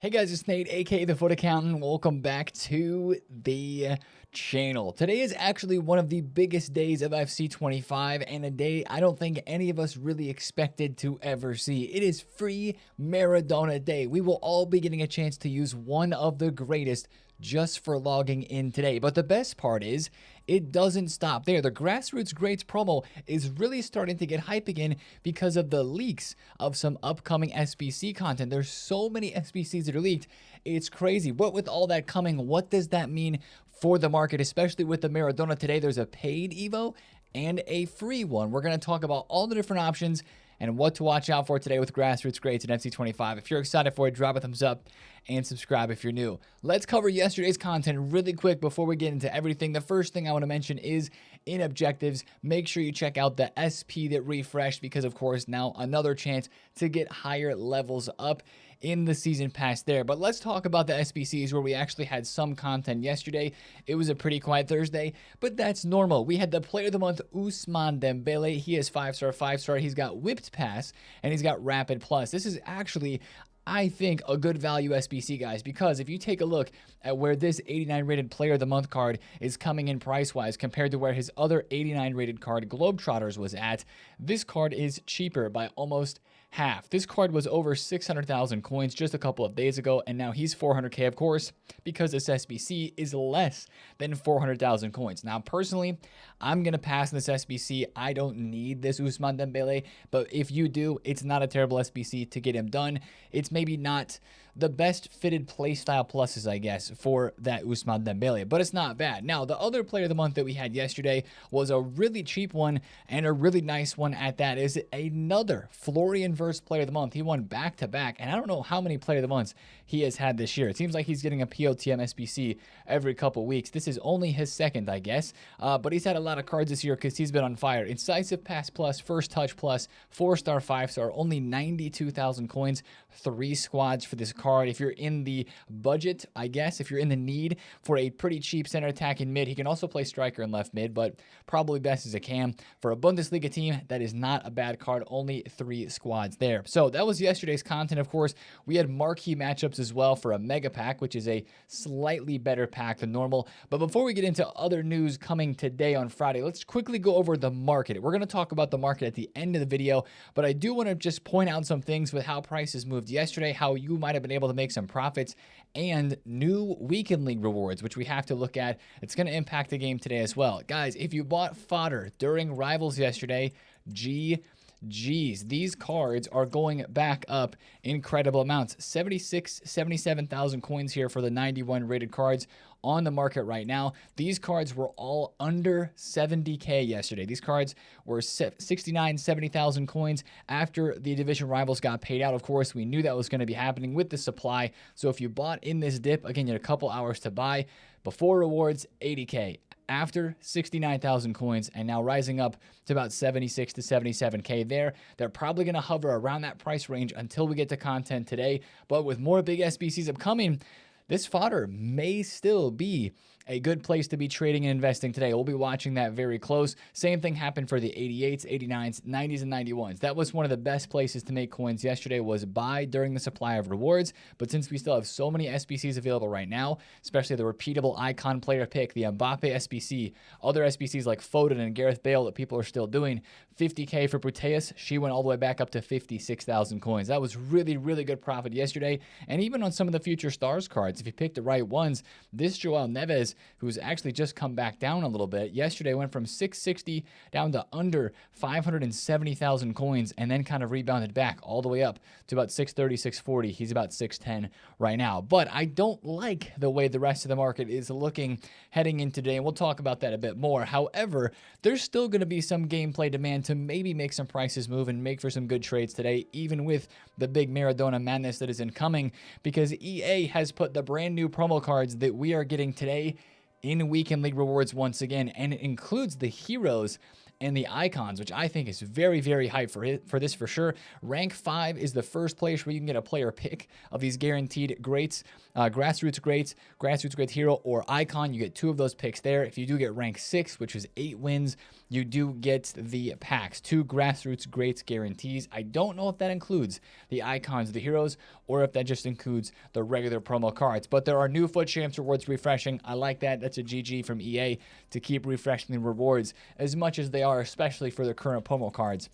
Hey guys, it's Nate, aka TheFutAccountant. Welcome back to the channel. Today is actually one of the biggest days of FC 25 and a day I don't think any of us really expected to ever see. It is Free Maradona Day. We will all be getting a chance to use one of the greatest just for logging in today. But the best part is, it doesn't stop there. The Grassroots Greats promo is really starting to get hype again because of the leaks of some upcoming SBC content. There's so many SBCs that are leaked. It's crazy. But with all that coming, what does that mean for the market, especially with the Maradona today? There's a paid Evo and a free one. We're going to talk about all the different options and what to watch out for today with Grassroots Greats and FC 25. If you're excited for it, drop a thumbs up and subscribe if you're new. Let's cover yesterday's content really quick before we get into everything. The first thing I want to mention is in objectives, make sure you check out the SP that refreshed because, of course, now another chance to get higher levels up in the season pass there. But let's talk about the SBCs where we actually had some content yesterday. It was a pretty quiet Thursday, but that's normal. We had the Player of the Month, Ousmane Dembele. He is 5-star, 5-star. He's got Whipped Pass, and he's got Rapid Plus. This is actually, I think, a good value SBC, guys, because if you take a look at where this 89 rated Player of the Month card is coming in price-wise compared to where his other 89 rated card, Globetrotters, was at, this card is cheaper by almost half. This card was over 600,000 coins just a couple of days ago, and now he's 400k, of course, because this SBC is less than 400,000 coins. Now, personally, I'm going to pass this SBC. I don't need this Ousmane Dembele, but if you do, it's not a terrible SBC to get him done. It's maybe not the best fitted playstyle pluses, I guess, for that Ousmane Dembele, but it's not bad. Now, the other Player of the Month that we had yesterday was a really cheap one and a really nice one at that. Is another Florian Wirtz Player of the Month. He won back-to-back, and I don't know how many Player of the Months he has had this year. It seems like he's getting a POTM SBC every couple weeks. This is only his second, I guess, but he's had a lot of cards this year because he's been on fire. Incisive Pass Plus, First Touch Plus, 4-star, 5-star, only 92,000 coins, 3 squads for this card. If you're in the budget, I guess, if you're in the need for a pretty cheap center attack in mid, he can also play striker in left mid, but probably best as a cam. For a Bundesliga team, that is not a bad card, only 3 squads there. So that was yesterday's content. Of course, we had marquee matchups as well for a mega pack, which is a slightly better pack than normal. But before we get into other news coming today on Friday, let's quickly go over the market. We're going to talk about the market at the end of the video, but I do want to just point out some things with how prices moved yesterday, how you might have been able to make some profits, and new weekend league rewards, which we have to look at. It's going to impact the game today as well. Guys, if you bought fodder during Rivals yesterday, GG's. These cards are going back up incredible amounts. 77,000 coins here for the 91 rated cards on the market right now. These cards were all under 70k yesterday. These cards were 70,000 coins after the division rivals got paid out. Of course, we knew that was going to be happening with the supply. So if you bought in this dip, again, you had a couple hours to buy. Before rewards, 80k. After 69,000 coins, and now rising up to about 76 to 77k there. They're probably going to hover around that price range until we get to content today. But with more big SBCs upcoming, this fodder may still be a good place to be trading and investing today. We'll be watching that very close. Same thing happened for the 88s, 89s, 90s, and 91s. That was one of the best places to make coins yesterday, was buy during the supply of rewards. But since we still have so many SBCs available right now, especially the repeatable icon player pick, the Mbappe SBC, other SBCs like Foden and Gareth Bale that people are still doing, 50k for Puteus, she went all the way back up to 56,000 coins. That was really, really good profit yesterday. And even on some of the future stars cards, if you pick the right ones, this Joao Neves, who's actually just come back down a little bit, yesterday went from 660 down to under 570,000 coins and then kind of rebounded back all the way up to about 630, 640. He's about 610 right now. But I don't like the way the rest of the market is looking heading into today, and we'll talk about that a bit more. However, there's still going to be some gameplay demand to maybe make some prices move and make for some good trades today, even with the big Maradona madness that is incoming, because EA has put the brand new promo cards that we are getting today in weekend league rewards once again, and it includes the heroes and the icons, which I think is very, very hype for this for sure. Rank 5 is the first place where you can get a player pick of these guaranteed greats, Grassroots Greats, Grassroots Great Hero, or Icon. You get 2 of those picks there. If you do get rank 6, which is 8 wins, you do get the packs, 2 Grassroots Greats guarantees. I don't know if that includes the icons, the heroes, or if that just includes the regular promo cards. But there are new FUT Champs rewards refreshing. I like that. That's a GG from EA to keep refreshing the rewards as much as they are, especially for the current promo cards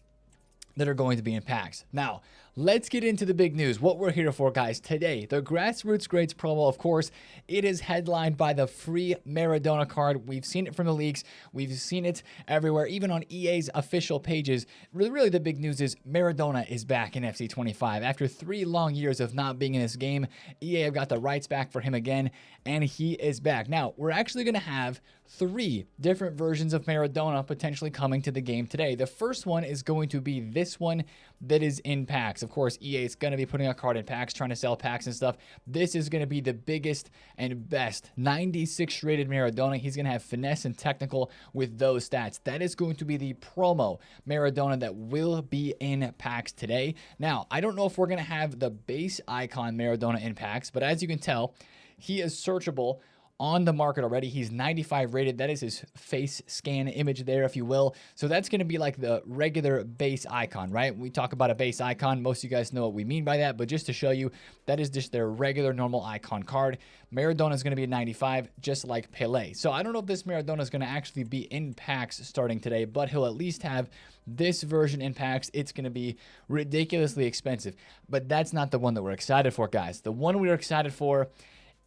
that are going to be in packs. Now, let's get into the big news. What we're here for, guys, today. The Grassroots Grades promo, of course, it is headlined by the free Maradona card. We've seen it from the leaks. We've seen it everywhere, even on EA's official pages. Really, the big news is Maradona is back in FC 25. After 3 long years of not being in this game, EA have got the rights back for him again, and he is back. Now, we're actually going to have 3 different versions of Maradona potentially coming to the game today. The first one is going to be this one that is in packs. Of course, EA is going to be putting a card in packs, trying to sell packs and stuff. This is going to be the biggest and best 96 rated Maradona. He's going to have finesse and technical with those stats. That is going to be the promo Maradona that will be in packs today. Now, I don't know if we're going to have the base icon Maradona in packs, but as you can tell, he is searchable on the market already. He's 95 rated. That is his face scan image there, if you will. So that's going to be like the regular base icon, right? We talk about a base icon. Most of you guys know what we mean by that, but just to show you, that is just their regular normal icon card. Maradona is going to be a 95, just like Pele. So I don't know if this Maradona is going to actually be in packs starting today, but he'll at least have this version in packs. It's going to be ridiculously expensive, but that's not the one that we're excited for, guys. The one we're excited for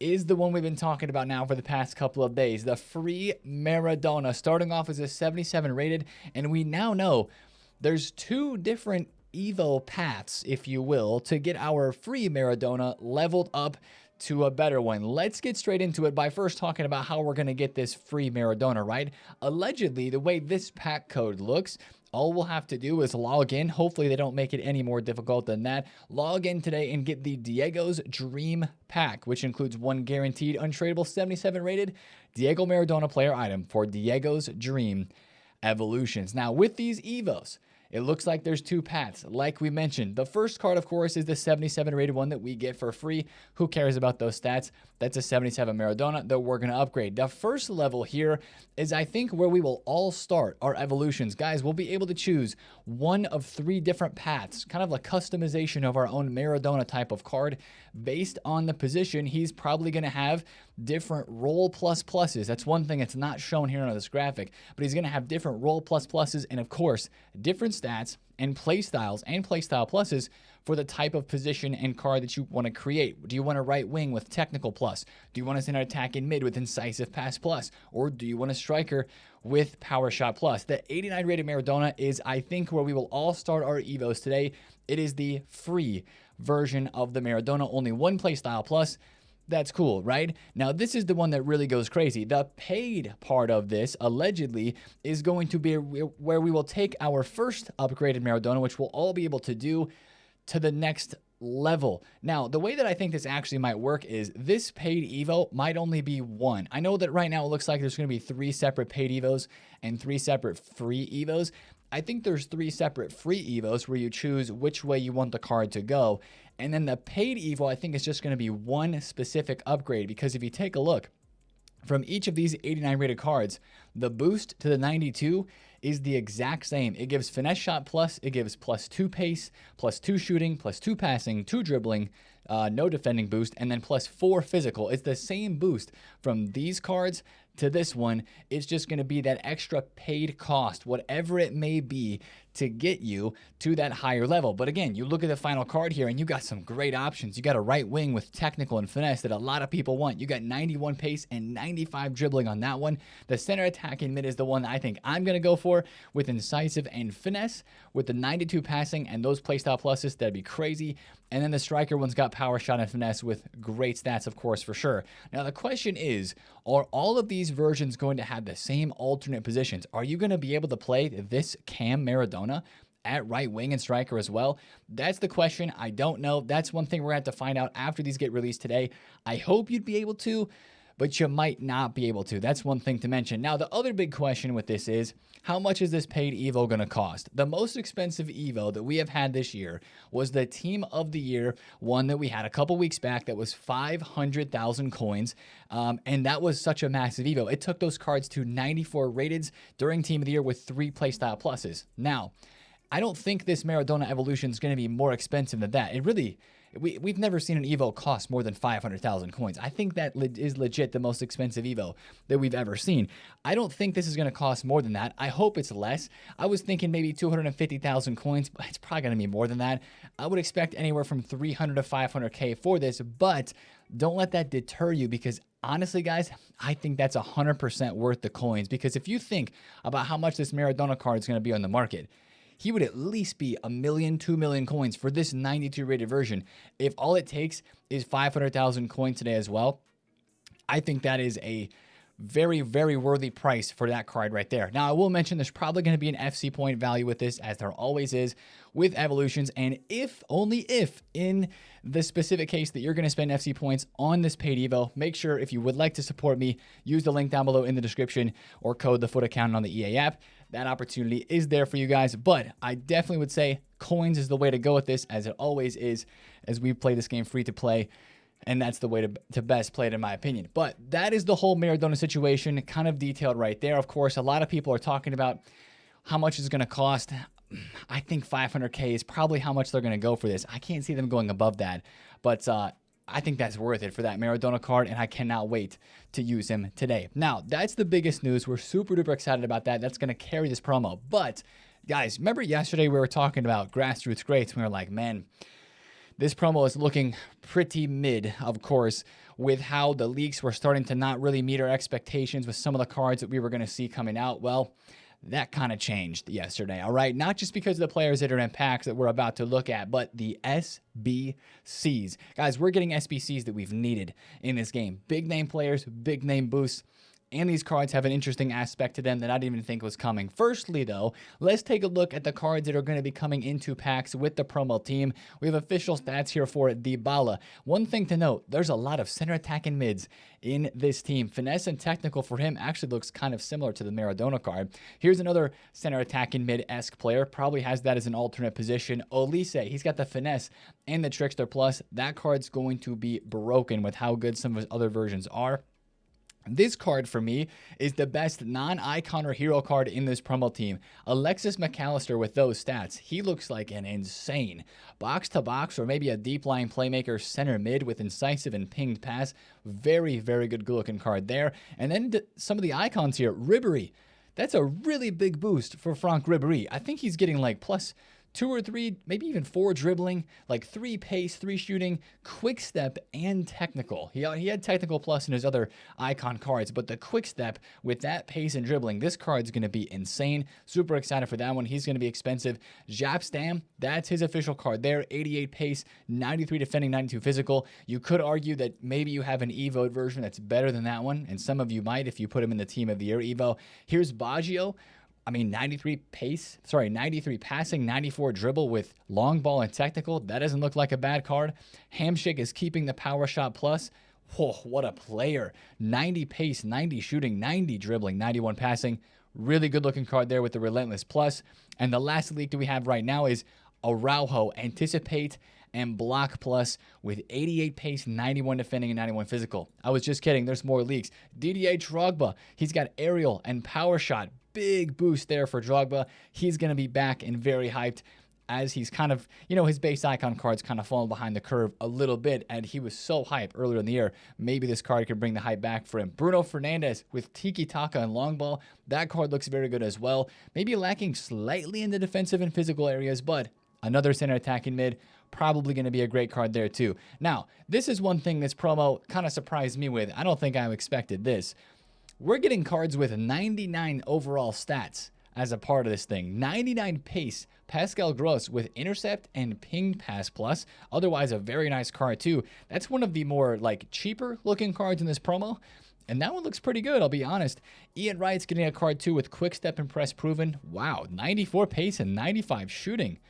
is the one we've been talking about now for the past couple of days. The free Maradona, starting off as a 77 rated, and we now know there's 2 different Evo paths, if you will, to get our free Maradona leveled up to a better one. Let's get straight into it by first talking about how we're going to get this free Maradona, right? Allegedly, the way this pack code looks, all we'll have to do is log in. Hopefully they don't make it any more difficult than that. Log in today and get the Diego's Dream pack, which includes 1 guaranteed untradeable 77 rated Diego Maradona player item for Diego's Dream Evolutions. Now, with these Evos, it looks like there's 2 paths. Like we mentioned, the first card, of course, is the 77 rated one that we get for free. Who cares about those stats? That's a 77 Maradona that we're going to upgrade. The first level here is, I think, where we will all start our evolutions. Guys, we'll be able to choose one of 3 different paths, kind of a customization of our own Maradona type of card. Based on the position, he's probably going to have different roll plus pluses. That's one thing that's not shown here on this graphic, but he's going to have different roll plus pluses and, of course, different stats and play styles and play style pluses for the type of position and card that you want to create. Do you want a right wing with technical plus? Do you want to send an attack in mid with incisive pass plus? Or do you want a striker with power shot plus? The 89 rated Maradona is, I think, where we will all start our Evos today. It is the free version of the Maradona, only 1 play style plus. That's cool, right? Now, this is the one that really goes crazy. The paid part of this, allegedly, is going to be where we will take our first upgraded Maradona, which we'll all be able to do, to the next level. Now, the way that I think this actually might work is this paid Evo might only be 1. I know that right now it looks like there's going to be 3 separate paid Evos and 3 separate free Evos. I think there's 3 separate free Evos where you choose which way you want the card to go. And then the paid Evo, I think, is just going to be 1 specific upgrade, because if you take a look, from each of these 89 rated cards, the boost to the 92 is the exact same. It gives finesse shot plus, it gives +2 pace, +2 shooting, +2 passing, 2 dribbling, no defending boost, and then +4 physical. It's the same boost from these cards to this one. It's just going to be that extra paid cost, whatever it may be, to get you to that higher level. But again, you look at the final card here and you got some great options. You got a right wing with technical and finesse that a lot of people want. You got 91 pace and 95 dribbling on that one. The center attacking mid is the one that I think I'm going to go for, with incisive and finesse, with the 92 passing and those playstyle pluses. That'd be crazy. And then the striker one's got power shot and finesse with great stats, of course, for sure. Now, the question is, are all of these versions going to have the same alternate positions? Are you going to be able to play this Cam Maradona at right wing and striker as well? That's the question. I don't know. That's one thing we're going to have to find out after these get released today. I hope you'd be able to, but you might not be able to. That's one thing to mention. Now, the other big question with this is, how much is this paid Evo going to cost? The most expensive Evo that we have had this year was the Team of the Year one that we had a couple weeks back that was 500,000 coins, and that was such a massive Evo. It took those cards to 94 rateds during Team of the Year with 3 playstyle pluses. Now, I don't think this Maradona evolution is going to be more expensive than that. we've never seen an Evo cost more than 500,000 coins. I think that is legit the most expensive Evo that we've ever seen. I don't think this is going to cost more than that. I hope it's less. I was thinking maybe 250,000 coins, but it's probably going to be more than that. I would expect anywhere from 300 to 500K for this, but don't let that deter you, because honestly, guys, I think that's 100% worth the coins, because if you think about how much this Maradona card is going to be on the market, he would at least be 1 million, 2 million coins for this 92 rated version. If all it takes is 500,000 coins today as well, I think that is a very, very worthy price for that card right there. Now, I will mention there's probably going to be an FC point value with this, as there always is with evolutions. And if, only if, in the specific case that you're going to spend FC points on this paid Evo, make sure, if you would like to support me, use the link down below in the description or code TheFutAccountant on the EA app. That opportunity is there for you guys. But I definitely would say coins is the way to go with this, as it always is, as we play this game free to play. And that's the way to best play it, in my opinion. But that is the whole Maradona situation, kind of detailed right there. Of course, a lot of people are talking about how much it's going to cost. I think 500K is probably how much they're going to go for this. I can't see them going above that. But I think that's worth it for that Maradona card, and I cannot wait to use him today. Now, that's the biggest news. We're super duper excited about that. That's going to carry this promo. But, guys, remember yesterday we were talking about Grassroots Greats. We were like, man, this promo is looking pretty mid, of course, with how the leaks were starting to not really meet our expectations with some of the cards that we were going to see coming out. Well, that kind of changed yesterday, all right? Not just because of the players that are in packs that we're about to look at, but the SBCs. Guys, we're getting SBCs that we've needed in this game. Big name players, big name boosts. And these cards have an interesting aspect to them that I didn't even think was coming. Firstly, though, let's take a look at the cards that are going to be coming into packs with the promo team. We have official stats here for Dybala. One thing to note, there's a lot of center attacking mids in this team. Finesse and technical for him actually looks kind of similar to the Maradona card. Here's another center attacking mid-esque player. Probably has that as an alternate position. Olise, he's got the finesse and the trickster plus. That card's going to be broken with how good some of his other versions are. This card for me is the best non-icon or hero card in this promo team. Alexis McAllister with those stats. He looks like an insane box-to-box or maybe a deep-lying playmaker center mid with incisive and pinged pass. Very, very good-looking card there. And then some of the icons here. Ribéry. That's a really big boost for Franck Ribéry. I think he's getting like plus 2 or 3, maybe even 4 dribbling, like 3 pace, 3 shooting, quick step, and technical. He had technical plus in his other icon cards, but the quick step with that pace and dribbling, this card's going to be insane. Super excited for that one. He's going to be expensive. Jaap Stam, that's his official card there. 88 pace, 93 defending, 92 physical. You could argue that maybe you have an Evo version that's better than that one, and some of you might if you put him in the Team of the Year Evo. Here's Baggio. 93 passing, 94 dribble with long ball and technical. That doesn't look like a bad card. Hamsik is keeping the power shot plus. Whoa, what a player. 90 pace, 90 shooting, 90 dribbling, 91 passing. Really good looking card there with the relentless plus. And the last leak that we have right now is Araujo, anticipate and block plus with 88 pace, 91 defending, and 91 physical. I was just kidding. There's more leaks. Didier Drogba, he's got aerial and power shot. Big boost there for Drogba. He's going to be back and very hyped, as he's kind of, his base icon card's kind of fallen behind the curve a little bit, and he was so hyped earlier in the year. Maybe this card could bring the hype back for him. Bruno Fernandes with Tiki Taka and long ball. That card looks very good as well. Maybe lacking slightly in the defensive and physical areas, but another center attacking mid. Probably going to be a great card there too. Now, this is one thing this promo kind of surprised me with. I don't think I expected this. We're getting cards with 99 overall stats as a part of this thing. 99 pace, Pascal Gross with intercept and ping pass plus. Otherwise, a very nice card too. That's one of the more cheaper looking cards in this promo. And that one looks pretty good, I'll be honest. Ian Wright's getting a card too with quick step and press proven. Wow, 94 pace and 95 shooting.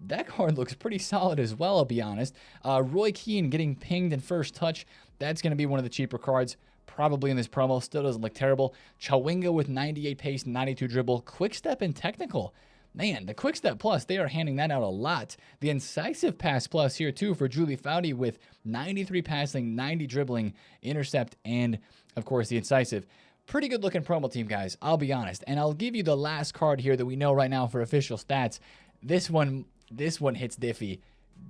That card looks pretty solid as well, I'll be honest. Roy Keane getting pinged in first touch. That's going to be one of the cheaper cards probably in this promo. Still doesn't look terrible. Chawinga with 98 pace, 92 dribble, quick step and technical. Man, the quick step plus, they are handing that out a lot. The incisive pass plus here too for Julie Foudy with 93 passing, 90 dribbling, intercept, and of course the incisive. Pretty good looking promo team, guys, I'll be honest. And I'll give you the last card here that we know right now for official stats. This one hits diffy.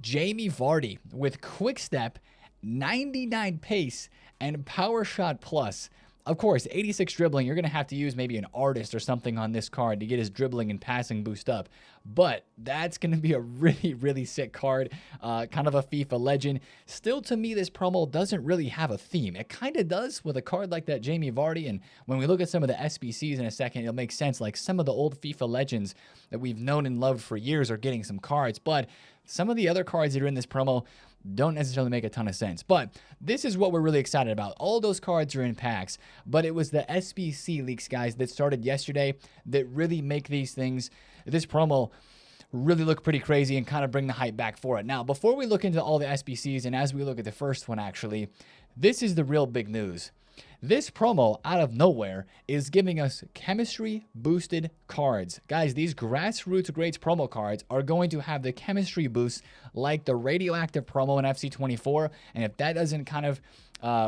Jamie Vardy with quick step, 99 pace, and power shot plus. Of course, 86 dribbling, you're going to have to use maybe an artist or something on this card to get his dribbling and passing boost up. But that's going to be a really, really sick card, kind of a FIFA legend. Still, to me, this promo doesn't really have a theme. It kind of does with a card like that Jamie Vardy. And when we look at some of the SBCs in a second, it'll make sense. Like some of the old FIFA legends that we've known and loved for years are getting some cards. But some of the other cards that are in this promo don't necessarily make a ton of sense. But this is what we're really excited about. All those cards are in packs, but it was the SBC leaks, guys, that started yesterday that really make these things, this promo, really look pretty crazy and kind of bring the hype back for it. Now, before we look into all the SBCs and as we look at the first one, actually, this is the real big news. This promo, out of nowhere, is giving us chemistry boosted cards. Guys, these Grassroots Greats promo cards are going to have the chemistry boost like the radioactive promo in FC24. And if that doesn't kind of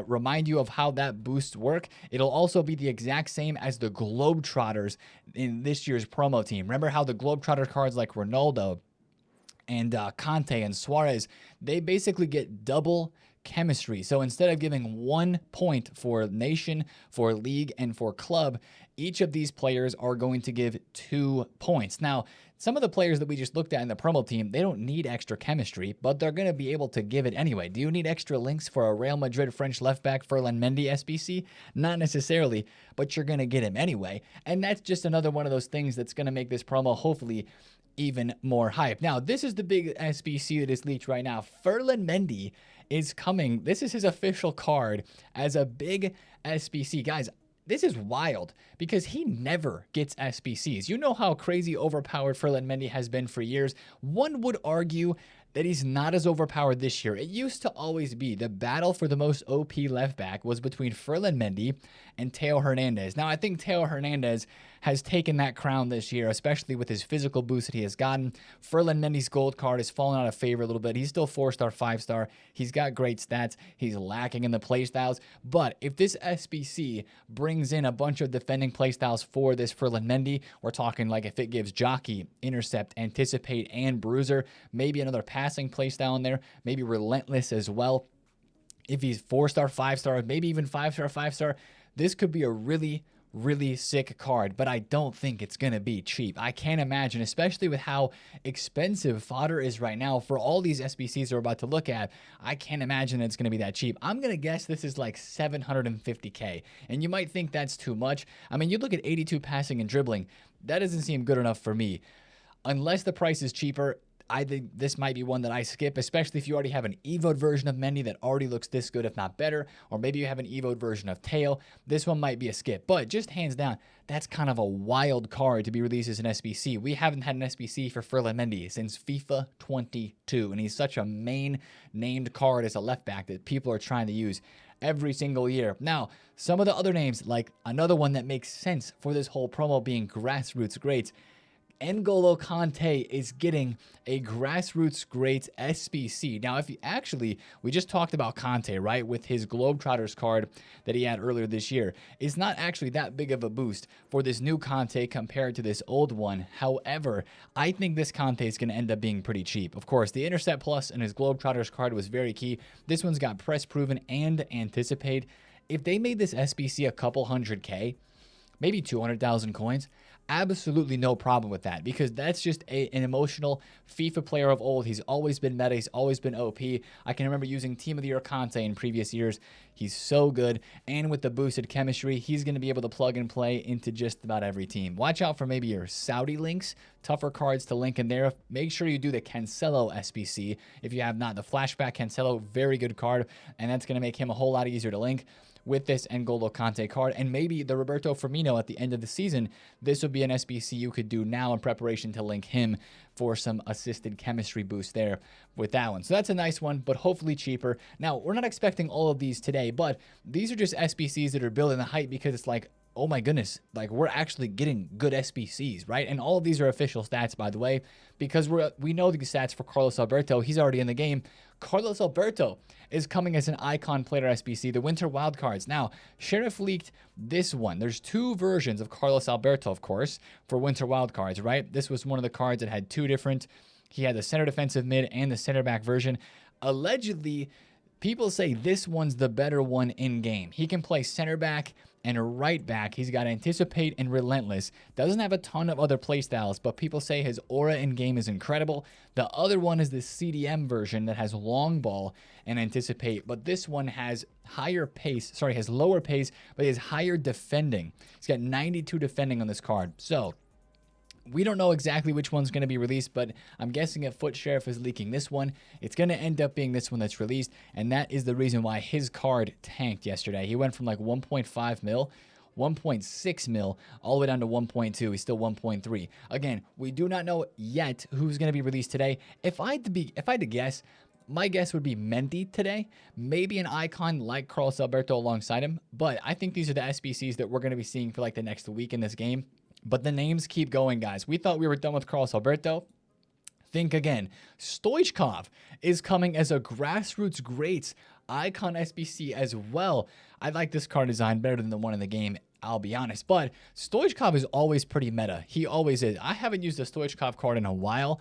remind you of how that boosts work, it'll also be the exact same as the Globetrotters in this year's promo team. Remember how the Globetrotter cards like Ronaldo and Conte and Suarez, they basically get double chemistry. So instead of giving 1 point for nation, for league, and for club, each of these players are going to give 2 points. Now, some of the players that we just looked at in the promo team, they don't need extra chemistry, but they're going to be able to give it anyway. Do you need extra links for a Real Madrid French left back Ferland Mendy SBC? Not necessarily, but you're going to get him anyway. And that's just another one of those things that's going to make this promo hopefully even more hype. Now, this is the big SBC that is leaked right now. Ferland Mendy is coming. This is his official card as a big SBC. Guys, this is wild because he never gets SBCs. You know how crazy overpowered Ferland Mendy has been for years. One would argue that he's not as overpowered this year. It used to always be the battle for the most OP left back was between Ferland Mendy and Theo Hernandez. Now, I think Theo Hernandez has taken that crown this year, especially with his physical boost that he has gotten. Ferland Mendy's gold card has fallen out of favor a little bit. He's still 4-star, 5-star. He's got great stats. He's lacking in the playstyles. But if this SBC brings in a bunch of defending playstyles for this Ferland Mendy, we're talking like if it gives Jockey, Intercept, Anticipate, and Bruiser, maybe another passing playstyle in there, maybe Relentless as well. If he's 4-star, 5-star, maybe even 5-star, 5-star, this could be a really sick card, but I don't think it's going to be cheap. I can't imagine, especially with how expensive fodder is right now for all these SBCs we're about to look at. I can't imagine it's going to be that cheap. I'm going to guess this is like 750K, and you might think that's too much. I mean, you look at 82 passing and dribbling. That doesn't seem good enough for me. Unless the price is cheaper, I think this might be one that I skip, especially if you already have an evoed version of Mendy that already looks this good, if not better, or maybe you have an evoed version of Teo. This one might be a skip, but just hands down, that's kind of a wild card to be released as an SBC. We haven't had an SBC for Ferland Mendy since FIFA 22, and he's such a main named card as a left back that people are trying to use every single year. Now, some of the other names, like another one that makes sense for this whole promo being Grassroots Greats, N'Golo Kante is getting a Grassroots Greats SBC. Now, if you actually, we just talked about Kante, right, with his Globetrotters card that he had earlier this year. It's not actually that big of a boost for this new Kante compared to this old one. However, I think this Kante is going to end up being pretty cheap. Of course, the Intercept Plus and his Globetrotters card was very key. This one's got Press Proven and Anticipate. If they made this SBC a couple 100K, maybe 200,000 coins, absolutely no problem with that, because that's just an emotional FIFA player of old. He's always been meta. He's always been OP. I can remember using Team of the Year Conte in previous years. He's so good, and with the boosted chemistry, he's going to be able to plug and play into just about every team. Watch out for maybe your Saudi links, tougher cards to link in there. Make sure you do the Cancelo SBC if you have not. The Flashback Cancelo, very good card, and that's going to make him a whole lot easier to link with this N'Golo Kante card, and maybe the Roberto Firmino at the end of the season. This would be an SBC you could do now in preparation to link him for some assisted chemistry boost there with that one. So that's a nice one, but hopefully cheaper. Now, we're not expecting all of these today, but these are just SBCs that are building the hype because it's like, oh my goodness, like we're actually getting good SBCs, right? And all of these are official stats, by the way, because we know the stats for Carlos Alberto. He's already in the game. Carlos Alberto is coming as an icon player SBC, the Winter Wildcards. Now, Sheriff leaked this one. There's two versions of Carlos Alberto, of course, for Winter Wildcards, right? This was one of the cards that had two different He had the center defensive mid and the center back version. Allegedly, people say this one's the better one in game. He can play center back and right back. He's got Anticipate and Relentless. Doesn't have a ton of other playstyles, but people say his aura in game is incredible. The other one is the CDM version that has long ball and Anticipate, but this one has has lower pace, but he has higher defending. He's got 92 defending on this card. So we don't know exactly which one's going to be released, but I'm guessing if Foot Sheriff is leaking this one, it's going to end up being this one that's released, and that is the reason why his card tanked yesterday. He went from like 1.5 mil, 1.6 mil, all the way down to 1.2. He's still 1.3. Again, we do not know yet who's going to be released today. If I had to guess, my guess would be Mendy today, maybe an icon like Carlos Alberto alongside him, but I think these are the SBCs that we're going to be seeing for like the next week in this game. But the names keep going, guys. We thought we were done with Carlos Alberto. Think again. Stoichkov is coming as a Grassroots Greats icon SBC as well. I like this card design better than the one in the game, I'll be honest. But Stoichkov is always pretty meta. He always is. I haven't used a Stoichkov card in a while.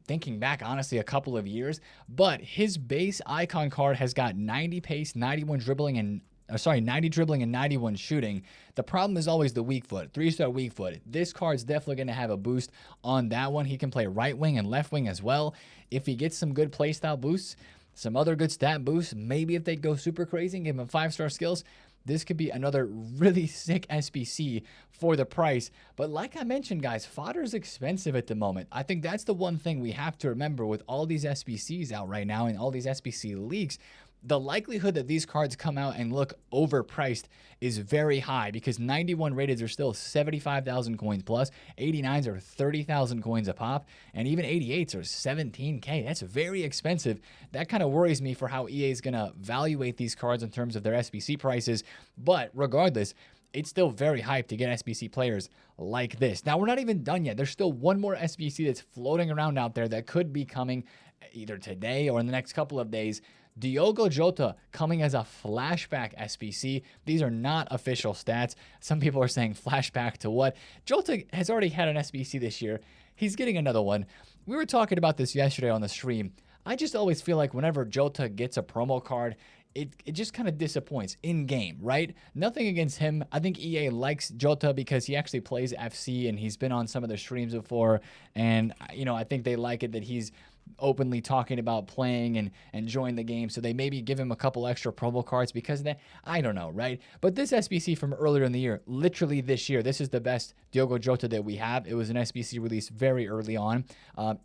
Thinking back, honestly, a couple of years. But his base icon card has got 90 pace, 91 dribbling, and 90 dribbling and 91 shooting. The problem is always the weak foot, 3-star weak foot. This card's definitely going to have a boost on that one. He can play right wing and left wing as well. If he gets some good playstyle boosts, some other good stat boosts, maybe if they go super crazy and give him 5-star skills, this could be another really sick SBC for the price. But like I mentioned, guys, fodder's expensive at the moment. I think that's the one thing we have to remember with all these SBCs out right now and all these SBC leaks. The likelihood that these cards come out and look overpriced is very high because 91 rateds are still 75,000 coins plus, 89s are 30,000 coins a pop, and even 88s are 17K. That's very expensive. That kind of worries me for how EA is going to evaluate these cards in terms of their SBC prices. But regardless, it's still very hyped to get SBC players like this. Now, we're not even done yet. There's still one more SBC that's floating around out there that could be coming either today or in the next couple of days. Diogo Jota coming as a flashback SBC. These are not official stats. Some people are saying flashback to what? Jota has already had an SBC this year. He's getting another one. We were talking about this yesterday on the stream. I just always feel like whenever Jota gets a promo card, it just kind of disappoints in game, right? Nothing against him. I think EA likes Jota because he actually plays FC and he's been on some of their streams before. And, I think they like it that he's openly talking about playing and enjoying the game, so they maybe give him a couple extra promo cards because of that. I don't know, right? But this SBC from earlier in the year, literally this year, this is the best Diogo Jota that we have. It was an SBC released very early on.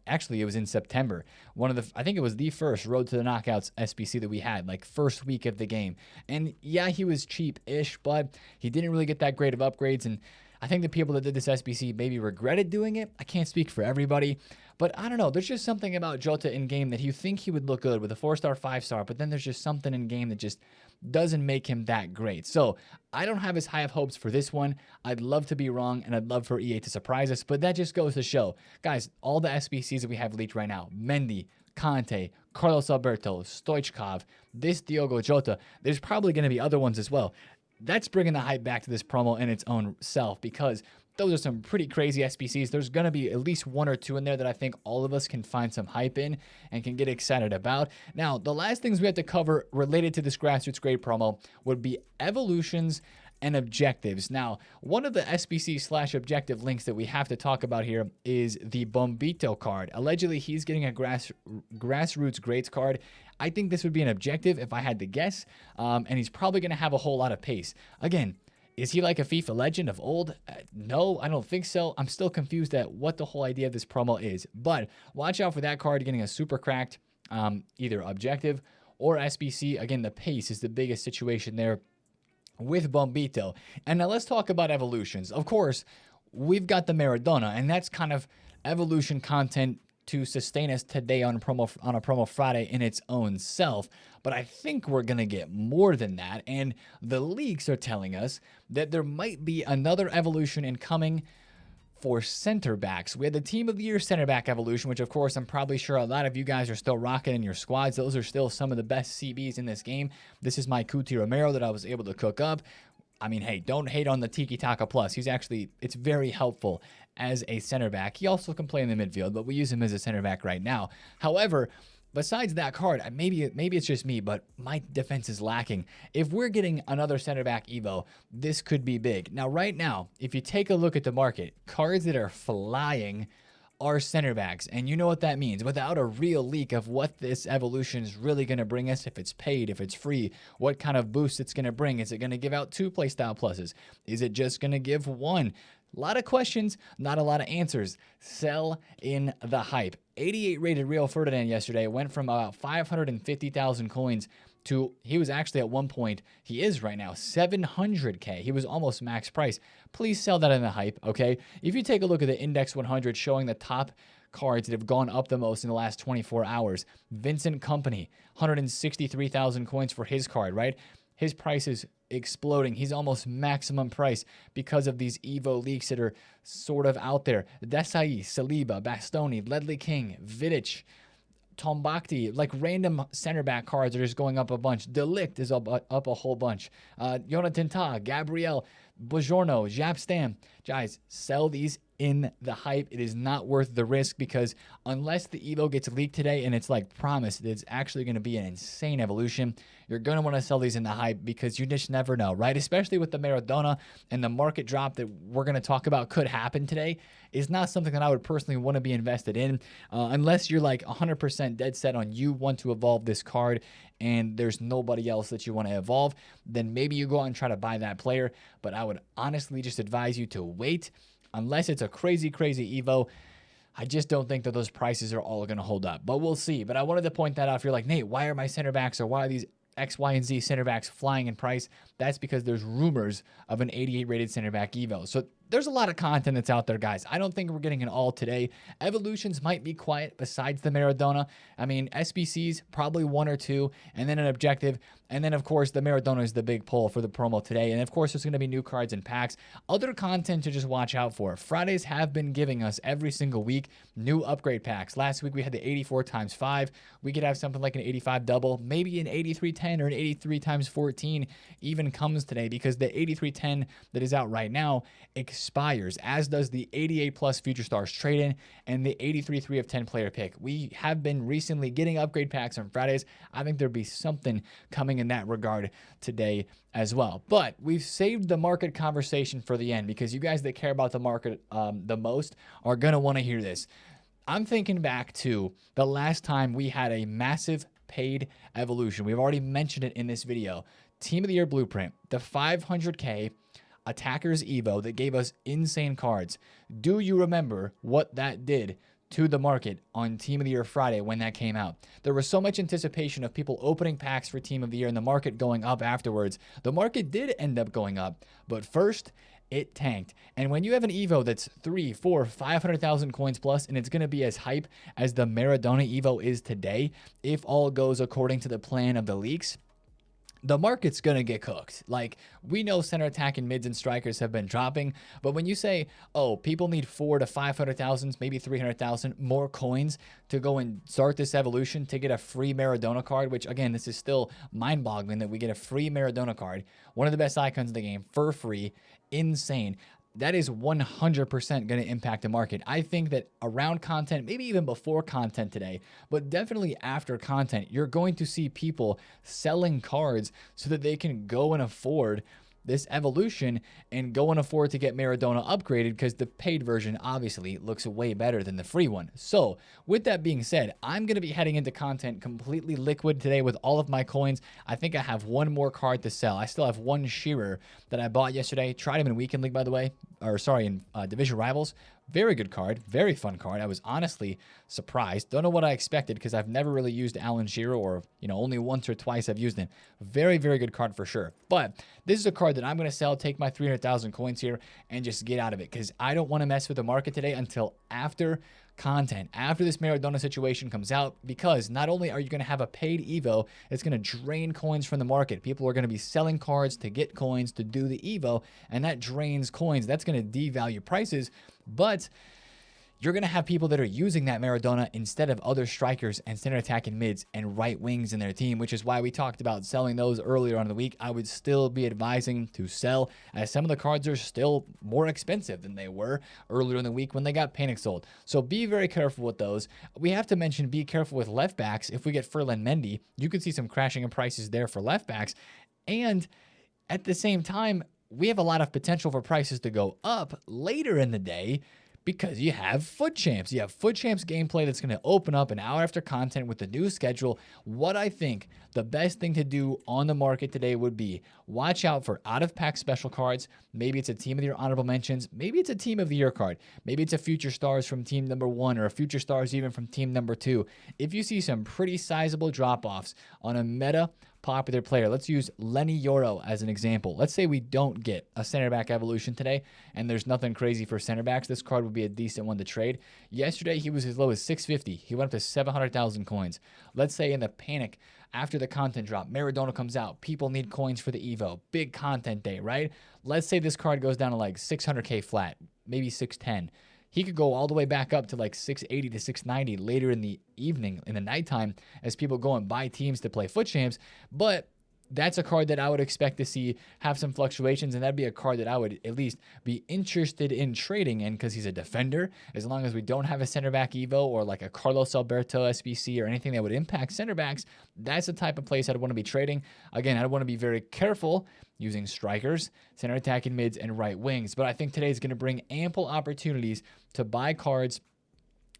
Actually, it was in September. I think it was the first Road to the Knockouts SBC that we had, like first week of the game. And yeah, he was cheap-ish, but he didn't really get that great of upgrades, and I think the people that did this SBC maybe regretted doing it. I can't speak for everybody, but I don't know. There's just something about Jota in game that you think he would look good with a 4-star, 5-star, but then there's just something in game that just doesn't make him that great. So I don't have as high of hopes for this one. I'd love to be wrong, and I'd love for EA to surprise us, but that just goes to show. Guys, all the SBCs that we have leaked right now, Mendy, Conte, Carlos Alberto, Stoichkov, this Diogo Jota, there's probably going to be other ones as well. That's bringing the hype back to this promo in its own self because those are some pretty crazy SBCs. There's going to be at least one or two in there that I think all of us can find some hype in and can get excited about. Now, the last things we have to cover related to this Grassroots Grade promo would be evolutions and objectives. Now, one of the SBC/objective links that we have to talk about here is the Bombito card. Allegedly, he's getting a Grassroots Greats card. I think this would be an objective if I had to guess, and he's probably going to have a whole lot of pace. Again, is he like a FIFA legend of old? No, I don't think so. I'm still confused at what the whole idea of this promo is, but watch out for that card getting a super cracked either objective or SBC. Again, the pace is the biggest situation there with Bombito. And now let's talk about evolutions. Of course, we've got the Maradona, and that's kind of evolution content to sustain us today on a promo Friday in its own self. But I think we're going to get more than that. And the leaks are telling us that there might be another evolution incoming for center backs. We had the Team of the Year center back evolution, which of course I'm probably sure a lot of you guys are still rocking in your squads. Those are still some of the best CBs in this game. This is my Cuti Romero that I was able to cook up. I mean, hey, don't hate on the Tiki Taka Plus. It's very helpful as a center back. He also can play in the midfield, but we use him as a center back right now. However, besides that card, maybe it's just me, but my defense is lacking. If we're getting another center back Evo, this could be big. Now, right now, if you take a look at the market, cards that are flying are center backs. And you know what that means. Without a real leak of what this evolution is really going to bring us, if it's paid, if it's free, what kind of boost it's going to bring. Is it going to give out 2 playstyle pluses? Is it just going to give 1? A lot of questions, not a lot of answers. Sell in the hype. 88 rated Rio Ferdinand yesterday went from about 550,000 coins to, he was actually at one point, he is right now, 700K. He was almost max price. Please sell that in the hype, okay? If you take a look at the Index 100 showing the top cards that have gone up the most in the last 24 hours, Vincent Kompany, 163,000 coins for his card, right? His price is exploding. He's almost maximum price because of these Evo leaks that are sort of out there. Desai, Saliba, Bastoni, Ledley King, Vidic, Tombakti, like random center back cards are just going up a bunch. Delict is up a whole bunch. Jonathan Tah, Gabriel, Bojorno, Japstam. Guys, sell these in the hype. It is not worth the risk because unless the Evo gets leaked today and it's like promised, it's actually going to be an insane evolution. You're going to want to sell these in the hype because you just never know, right? Especially with the Maradona and the market drop that we're going to talk about could happen today is not something that I would personally want to be invested in unless you're like 100% dead set on you want to evolve this card and there's nobody else that you want to evolve, then maybe you go out and try to buy that player. But I would honestly just advise you to wait unless it's a crazy Evo. I just don't think that those prices are all going to hold up, but we'll see. But I wanted to point that out. If you're like, Nate, why are my center backs or why are these X, Y, and Z center backs flying in price? That's because there's rumors of an 88 rated center back Evo. So there's a lot of content that's out there, guys. I don't think we're getting it all today. Evolutions might be quiet besides the Maradona. I mean, SBCs, probably 1 or 2, and then an objective. And then, of course, the Maradona is the big pull for the promo today. And, of course, there's going to be new cards and packs. Other content to just watch out for. Fridays have been giving us every single week new upgrade packs. Last week, we had the 84 times 5. We could have something like an 85 double, maybe an 8310 or an 83 times 14 even comes today because the 8310 that is out right now expires, as does the 88 plus Future Stars trade-in and the 83 3 of 10 player pick. We have been recently getting upgrade packs on Fridays. I think there'll be something coming in that regard today as well. But we've saved the market conversation for the end because you guys that care about the market the most are going to want to hear this. I'm thinking back to the last time we had a massive paid evolution. We've already mentioned it in this video. Team of the Year Blueprint, the 500K Attackers Evo that gave us insane cards. Do you remember what that did to the market on Team of the Year Friday when that came out? There was so much anticipation of people opening packs for Team of the Year and the market going up afterwards. The market did end up going up, but first it tanked. And when you have an Evo that's 3, 4, 500,000 coins plus, and it's going to be as hype as the Maradona Evo is today, if all goes according to the plan of the leaks, the market's going to get cooked. Like, we know center attack and mids and strikers have been dropping, but when you say, oh, people need 4 to 500,000, maybe 300,000 more coins to go and start this evolution to get a free Maradona card, which again, this is still mind-boggling that we get a free Maradona card, one of the best icons in the game for free, insane. That is 100% going to impact the market. I think that around content, maybe even before content today, but definitely after content, you're going to see people selling cards so that they can go and afford this evolution and go and afford to get Maradona upgraded because the paid version obviously looks way better than the free one. So with that being said, I'm going to be heading into content completely liquid today with all of my coins. I think I have one more card to sell. I still have one Shearer that I bought yesterday. Tried him in Weekend League, by the way, or sorry, in Division Rivals. Very good card, very fun card. I was honestly surprised. Don't know what I expected because I've never really used Alan Shearer, or only once or twice I've used him. Very, very good card for sure. But this is a card that I'm going to sell, take my 300,000 coins here, and just get out of it because I don't want to mess with the market today until after content, after this Maradona situation comes out, because not only are you going to have a paid Evo, it's going to drain coins from the market. People are going to be selling cards to get coins to do the Evo, and that drains coins. That's going to devalue prices. But you're going to have people that are using that Maradona instead of other strikers and center attacking mids and right wings in their team, which is why we talked about selling those earlier on in the week. I would still be advising to sell, as some of the cards are still more expensive than they were earlier in the week when they got panic sold. So be very careful with those. We have to mention, be careful with left backs. If we get Ferland Mendy, you could see some crashing in prices there for left backs. And at the same time, we have a lot of potential for prices to go up later in the day, because you have FUT Champs. You have FUT Champs gameplay that's going to open up an hour after content with the new schedule. What I think the best thing to do on the market today would be watch out for out-of-pack special cards. Maybe it's a Team of the Year honorable mentions. Maybe it's a Team of the Year card. Maybe it's a Future Stars from Team number 1 or a Future Stars even from Team number 2. If you see some pretty sizable drop-offs on a meta popular player, let's use Lenny Yoro as an example. Let's say we don't get a center back evolution today and there's nothing crazy for center backs. This card would be a decent one to trade. Yesterday, he was as low as 650. He went up to 700,000 coins. Let's say in the panic after the content drop, Maradona comes out. People need coins for the Evo. Big content day, right? Let's say this card goes down to like 600K flat, maybe 610. He could go all the way back up to like 680 to 690 later in the evening, in the nighttime, as people go and buy teams to play FUT Champs. But that's a card that I would expect to see have some fluctuations, and that'd be a card that I would at least be interested in trading in, because he's a defender. As long as we don't have a center back Evo or like a Carlos Alberto SBC or anything that would impact center backs, that's the type of place I'd want to be trading. Again, I'd want to be very careful using strikers, center attacking mids, and right wings. But I think today is going to bring ample opportunities to buy cards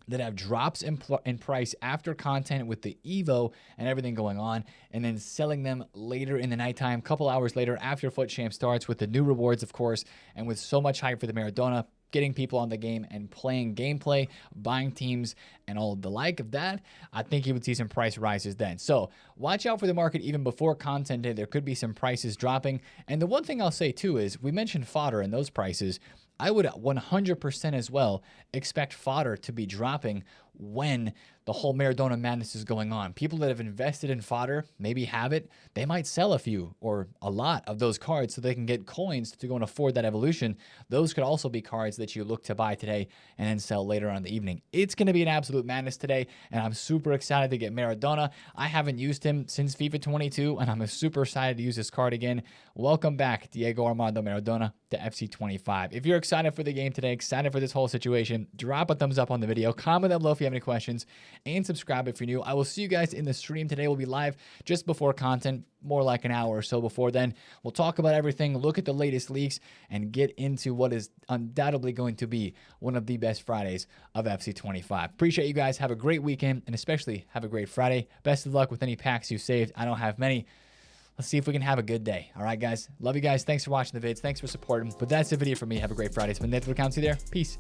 that have drops in price after content with the Evo and everything going on, and then selling them later in the nighttime, couple hours later after FUT Champ starts, with the new rewards, of course, and with so much hype for the Maradona, getting people on the game and playing gameplay, buying teams, and all the like of that. I think you would see some price rises then. So watch out for the market even before content day. There could be some prices dropping. And the one thing I'll say too is, we mentioned fodder and those prices. I would 100% as well expect fodder to be dropping when the whole Maradona madness is going on. People that have invested in fodder, maybe have it, they might sell a few or a lot of those cards so they can get coins to go and afford that evolution. Those could also be cards that you look to buy today and then sell later on in the evening. It's going to be an absolute madness today, and I'm super excited to get Maradona. I haven't used him since FIFA 22, and I'm super excited to use this card again. Welcome back, Diego Armando Maradona, to FC 25. If you're excited for the game today, excited for this whole situation, drop a thumbs up on the video, comment down below if you have any questions, and subscribe if you're new. I will see you guys in the stream today. We'll be live just before content, more like an hour or so before then. We'll talk about everything, look at the latest leaks, and get into what is undoubtedly going to be one of the best Fridays of FC 25. Appreciate you guys. Have a great weekend, and especially have a great Friday. Best of luck with any packs you saved. I don't have many. Let's see if we can have a good day. All right, guys. Love you guys. Thanks for watching the vids. Thanks for supporting. But that's the video for me. Have a great Friday. It's been TheFutAccountant. See you there. Peace.